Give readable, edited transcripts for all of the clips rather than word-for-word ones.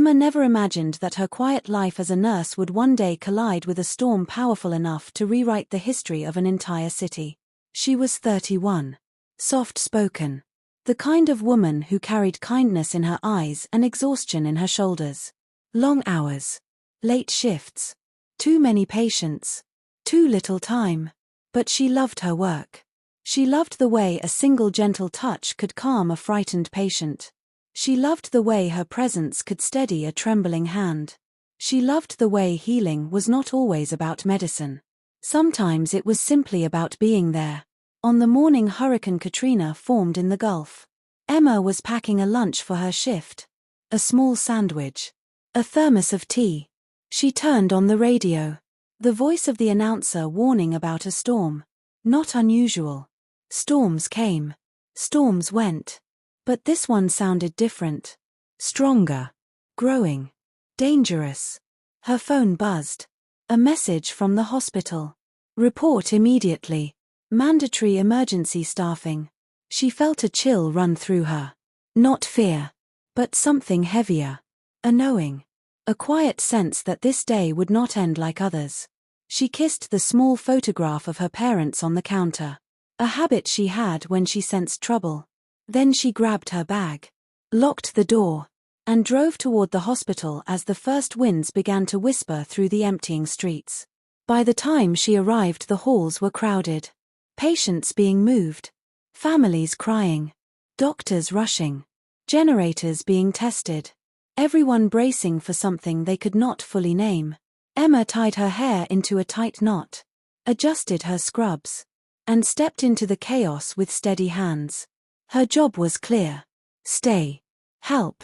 Emma never imagined that her quiet life as a nurse would one day collide with a storm powerful enough to rewrite the history of an entire city. She was 31. Soft-spoken. The kind of woman who carried kindness in her eyes and exhaustion in her shoulders. Long hours. Late shifts. Too many patients. Too little time. But she loved her work. She loved the way a single gentle touch could calm a frightened patient. She loved the way her presence could steady a trembling hand. She loved the way healing was not always about medicine. Sometimes it was simply about being there. On the morning Hurricane Katrina formed in the Gulf, Emma was packing a lunch for her shift. A small sandwich. A thermos of tea. She turned on the radio. The voice of the announcer warning about a storm. Not unusual. Storms came. Storms went. But this one sounded different. Stronger. Growing. Dangerous. Her phone buzzed. A message from the hospital. Report immediately. Mandatory emergency staffing. She felt a chill run through her. Not fear. But something heavier. A knowing. A quiet sense that this day would not end like others. She kissed the small photograph of her parents on the counter. A habit she had when she sensed trouble. Then she grabbed her bag, locked the door, and drove toward the hospital as the first winds began to whisper through the emptying streets. By the time she arrived, the halls were crowded. Patients being moved. Families crying. Doctors rushing. Generators being tested. Everyone bracing for something they could not fully name. Emma tied her hair into a tight knot, adjusted her scrubs, and stepped into the chaos with steady hands. Her job was clear. Stay. Help.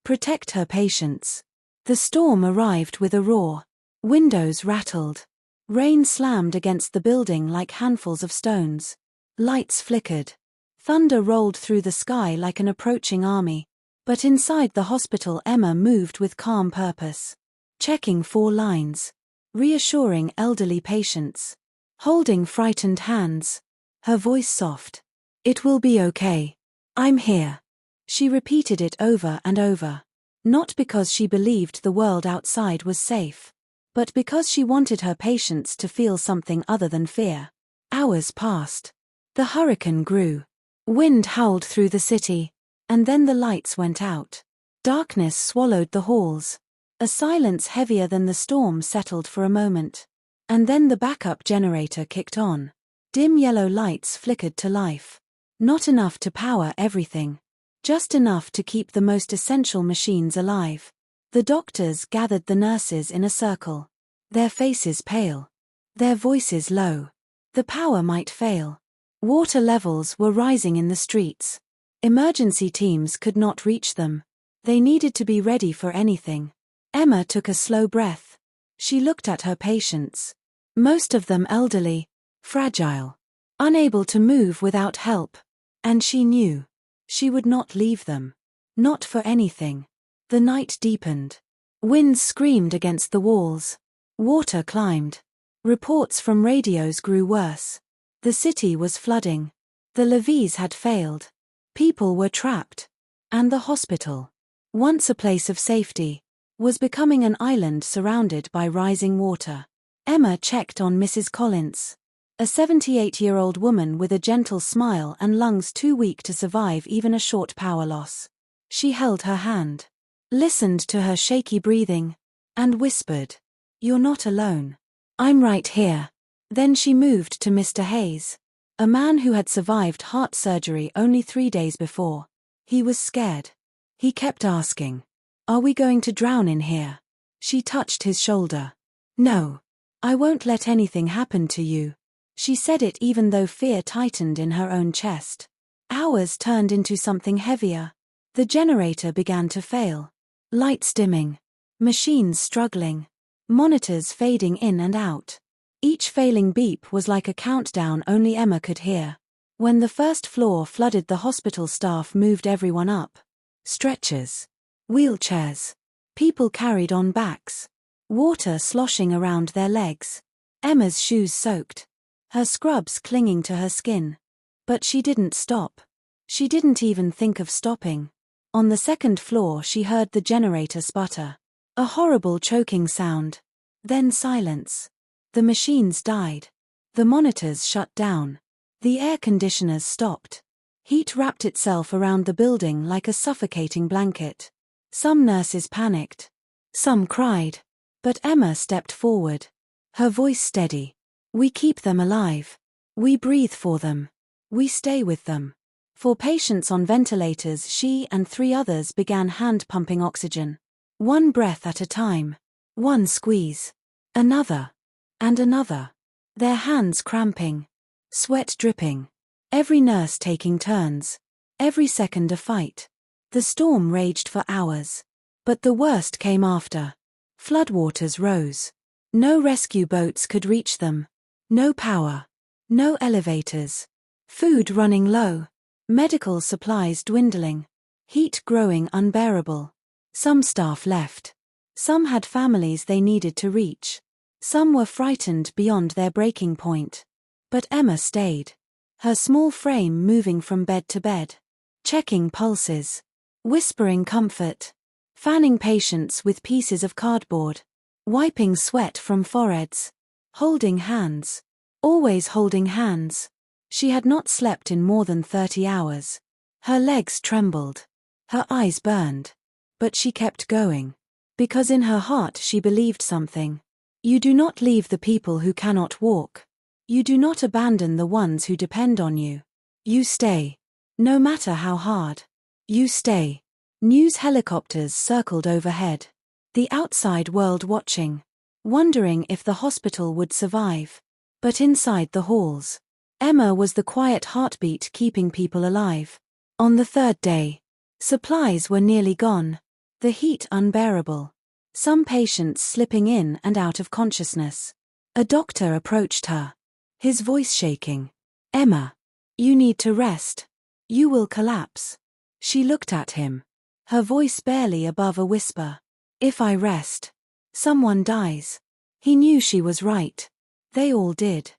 Protect her patients. The storm arrived with a roar. Windows rattled. Rain slammed against the building like handfuls of stones. Lights flickered. Thunder rolled through the sky like an approaching army. But inside the hospital, Emma moved with calm purpose. Checking 4 lines. Reassuring elderly patients. Holding frightened hands. Her voice soft. It will be okay. I'm here. She repeated it over and over. Not because she believed the world outside was safe, but because she wanted her patients to feel something other than fear. Hours passed. The hurricane grew. Wind howled through the city, and then the lights went out. Darkness swallowed the halls. A silence heavier than the storm settled for a moment. And then the backup generator kicked on. Dim yellow lights flickered to life. Not enough to power everything. Just enough to keep the most essential machines alive. The doctors gathered the nurses in a circle. Their faces pale. Their voices low. The power might fail. Water levels were rising in the streets. Emergency teams could not reach them. They needed to be ready for anything. Emma took a slow breath. She looked at her patients. Most of them elderly. Fragile. Unable to move without help. And she knew. She would not leave them. Not for anything. The night deepened. Winds screamed against the walls. Water climbed. Reports from radios grew worse. The city was flooding. The levees had failed. People were trapped. And the hospital, once a place of safety, was becoming an island surrounded by rising water. Emma checked on Mrs. Collins. A 78-year-old woman with a gentle smile and lungs too weak to survive even a short power loss. She held her hand, listened to her shaky breathing, and whispered, "You're not alone. I'm right here." Then she moved to Mr. Hayes, a man who had survived heart surgery only 3 days before. He was scared. He kept asking, "Are we going to drown in here?" She touched his shoulder. "No. I won't let anything happen to you." She said it even though fear tightened in her own chest. Hours turned into something heavier. The generator began to fail. Lights dimming. Machines struggling. Monitors fading in and out. Each failing beep was like a countdown only Emma could hear. When the first floor flooded, the hospital staff moved everyone up. Stretchers. Wheelchairs. People carried on backs. Water sloshing around their legs. Emma's shoes soaked. Her scrubs clinging to her skin. But she didn't stop. She didn't even think of stopping. On the second floor she heard the generator sputter. A horrible choking sound. Then silence. The machines died. The monitors shut down. The air conditioners stopped. Heat wrapped itself around the building like a suffocating blanket. Some nurses panicked. Some cried. But Emma stepped forward. Her voice steady. We keep them alive. We breathe for them. We stay with them. For patients on ventilators, she and 3 others began hand-pumping oxygen. One breath at a time. One squeeze. Another. And another. Their hands cramping. Sweat dripping. Every nurse taking turns. Every second a fight. The storm raged for hours. But the worst came after. Floodwaters rose. No rescue boats could reach them. No power. No elevators. Food running low. Medical supplies dwindling. Heat growing unbearable. Some staff left. Some had families they needed to reach. Some were frightened beyond their breaking point. But Emma stayed. Her small frame moving from bed to bed. Checking pulses. Whispering comfort. Fanning patients with pieces of cardboard. Wiping sweat from foreheads. Holding hands. Always holding hands. She had not slept in more than 30 hours. Her legs trembled. Her eyes burned. But she kept going. Because in her heart she believed something. You do not leave the people who cannot walk. You do not abandon the ones who depend on you. You stay. No matter how hard. You stay. News helicopters circled overhead. The outside world watching. Wondering if the hospital would survive. But inside the halls, Emma was the quiet heartbeat keeping people alive. On the 3rd day, supplies were nearly gone. The heat unbearable. Some patients slipping in and out of consciousness. A doctor approached her. His voice shaking. Emma, you need to rest. You will collapse. She looked at him. Her voice barely above a whisper. If I rest, someone dies. He knew she was right. They all did.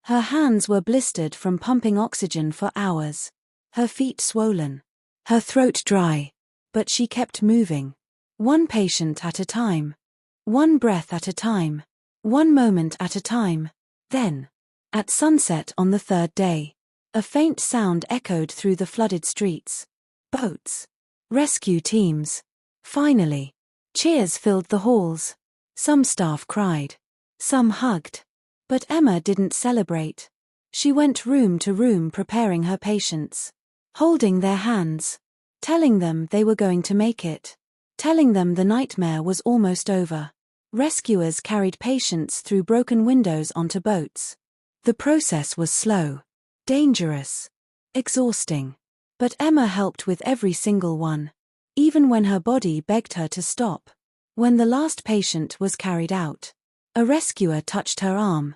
Her hands were blistered from pumping oxygen for hours. Her feet swollen. Her throat dry. But she kept moving. One patient at a time. One breath at a time. One moment at a time. Then, at sunset on the 3rd day, a faint sound echoed through the flooded streets. Boats. Rescue teams. Finally. Cheers filled the halls. Some staff cried. Some hugged. But Emma didn't celebrate. She went room to room preparing her patients. Holding their hands. Telling them they were going to make it. Telling them the nightmare was almost over. Rescuers carried patients through broken windows onto boats. The process was slow. Dangerous. Exhausting. But Emma helped with every single one. Even when her body begged her to stop. When the last patient was carried out. A rescuer touched her arm.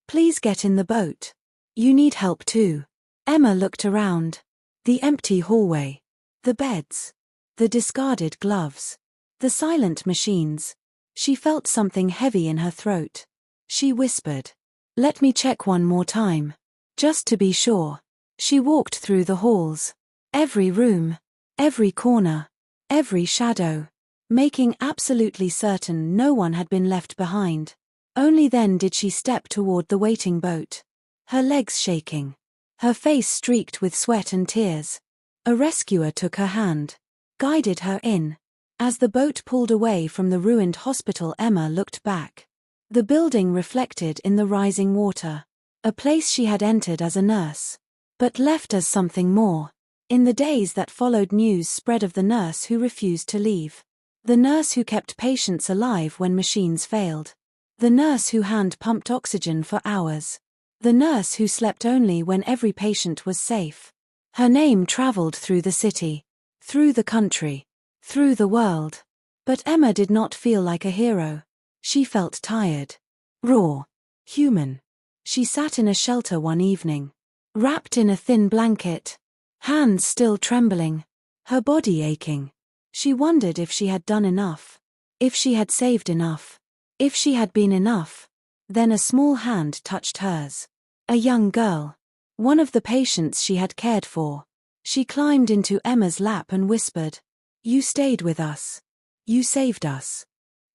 Please get in the boat. You need help too. Emma looked around. The empty hallway. The beds. The discarded gloves. The silent machines. She felt something heavy in her throat. She whispered. Let me check one more time. Just to be sure. She walked through the halls. Every room. Every corner. Every shadow. Making absolutely certain no one had been left behind. Only then did she step toward the waiting boat. Her legs shaking. Her face streaked with sweat and tears. A rescuer took her hand. Guided her in. As the boat pulled away from the ruined hospital, Emma looked back. The building reflected in the rising water. A place she had entered as a nurse. But left as something more. In the days that followed, news spread of the nurse who refused to leave. The nurse who kept patients alive when machines failed. The nurse who hand-pumped oxygen for hours. The nurse who slept only when every patient was safe. Her name traveled through the city. Through the country. Through the world. But Emma did not feel like a hero. She felt tired. Raw. Human. She sat in a shelter one evening. Wrapped in a thin blanket. Hands still trembling. Her body aching. She wondered if she had done enough. If she had saved enough. If she had been enough. Then a small hand touched hers. A young girl. One of the patients she had cared for. She climbed into Emma's lap and whispered, "You stayed with us. You saved us.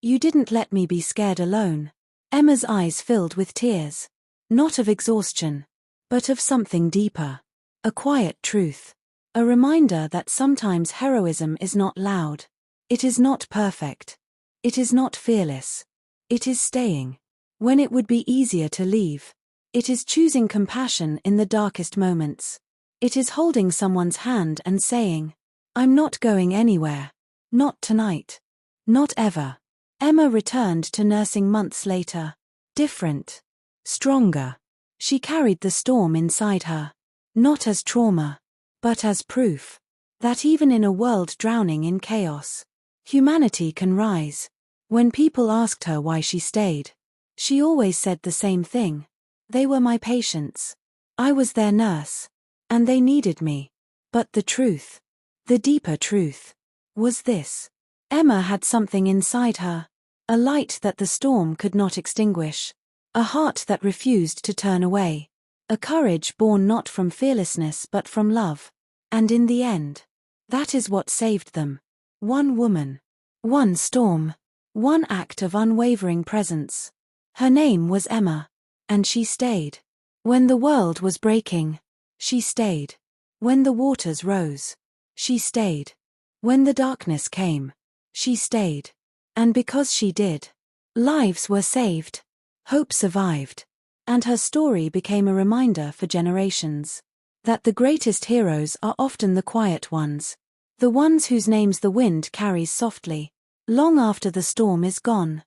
You didn't let me be scared alone." Emma's eyes filled with tears. Not of exhaustion, but of something deeper. A quiet truth. A reminder that sometimes heroism is not loud. It is not perfect. It is not fearless. It is staying when it would be easier to leave. It is choosing compassion in the darkest moments. It is holding someone's hand and saying, "I'm not going anywhere. Not tonight. Not ever." Emma returned to nursing months later. Different. Stronger. She carried the storm inside her. Not as trauma, but as proof that even in a world drowning in chaos, humanity can rise. When people asked her why she stayed, she always said the same thing. "They were my patients. I was their nurse. And they needed me." But the truth, the deeper truth, was this. Emma had something inside her. A light that the storm could not extinguish. A heart that refused to turn away. A courage born not from fearlessness but from love. And in the end, that is what saved them. One woman. One storm. One act of unwavering presence. Her name was Emma. And she stayed. When the world was breaking, she stayed. When the waters rose, she stayed. When the darkness came, she stayed. And because she did, lives were saved. Hope survived. And her story became a reminder for generations that the greatest heroes are often the quiet ones. The ones whose names the wind carries softly, long after the storm is gone.